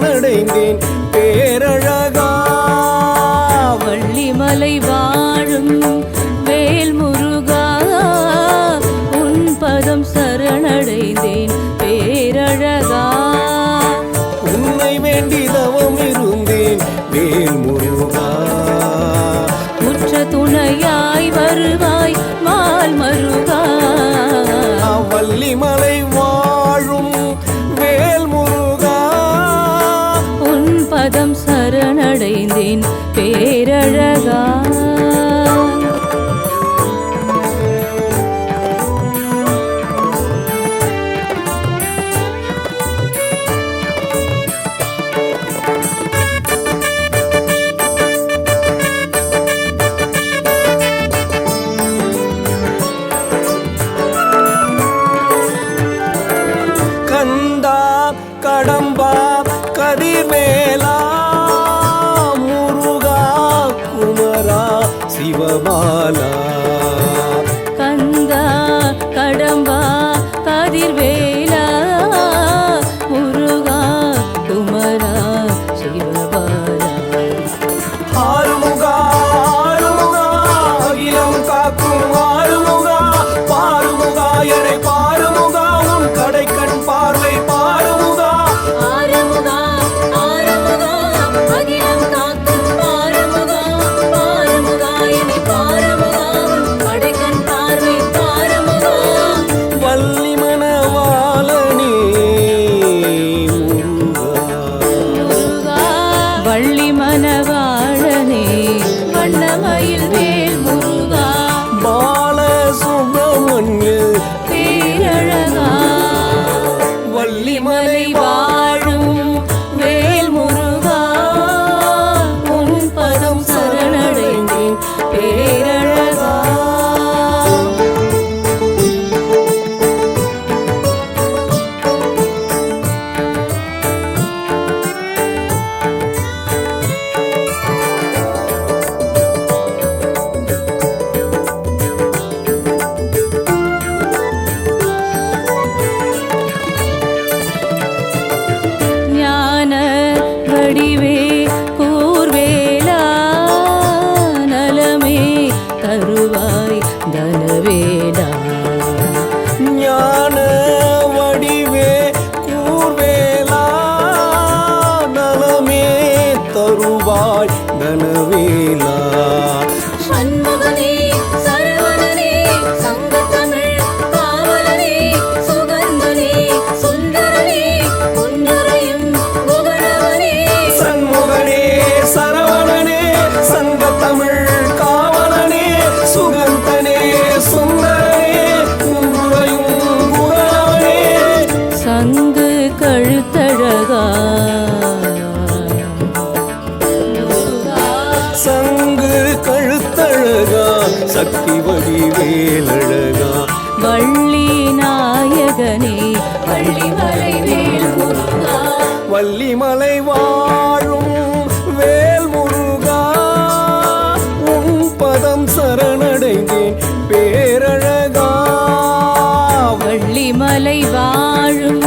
சரணடைந்தேன் பேரழகா. வள்ளிமலை வாழும் வேல் முருகா உன் பதம் சரணடைந்தேன் பேரழகா. உன்னை வேண்டி தவம் இருந்தேன் வேல் முருகா. உற்ற துணையாய் வருவாய் மால் மருகா. வள்ளிமலை வாழும் வேல் முருகா உன் பதம் சரணடைந்தேன் பேரழகா. கந்தா கடம்பா கதிர்வேலா முருகா குமரா சிவபாலா. கந்தா கடம்பா கதிர்வேலா முருகா குமரா சிவபாலா. ஆறுமுகா ஆறுமுகா அகிலம் காக்கும் ஆறுமுகா. பாருமுகா எனை பாருமுகா உன் கடைக்கண் பார்வை பாருமுகா. ஆறுமுகா ஆறுமுகா அகிலம் காக்கும் ஆறுமுகா. பாருமுகா என்னை பாருமுகா கடைக்கண் பார்வை பாருமுகா. வள்ளி மணவாளனே முருகா. வள்ளி மணவாளனே வண்ணமயில் வேல் முருகா பால சுப்பிரமணிய பேரழகா. வள்ளிமலை வாழும் வேல் முருகா உன் பதம் சரணடைந்தேன் பேரழகா. ஞான வடிவே கூர்வேலா நலமே தருவாய் தனவேலா. ஞான வடிவே கூர்வேலா நலமே தருவாய் தனவேலா. சண்முகனே சரவணனே சங்கத்தமிழ் காவலனே சுகந்தனே சுந்தரனே குன்றரையும் புகழவனே. சண்முகனே சரவணனே சங்கத்தமிழ் காவலனே சுகந்தனே சுந்தரனே குன்றுரையும் புகழவனே. சங்கு கழுத்தழகா சங்கு கழுத்தழகா சக்தி வடிவேலழகா. வள்ளி நாயகனே வள்ளிமலை வேல் முருகா. வள்ளிமலை வாழும் வேல் முருகா உன் பதம் சரணடைந்தேன் பேரழகா. வள்ளிமலை வாழும்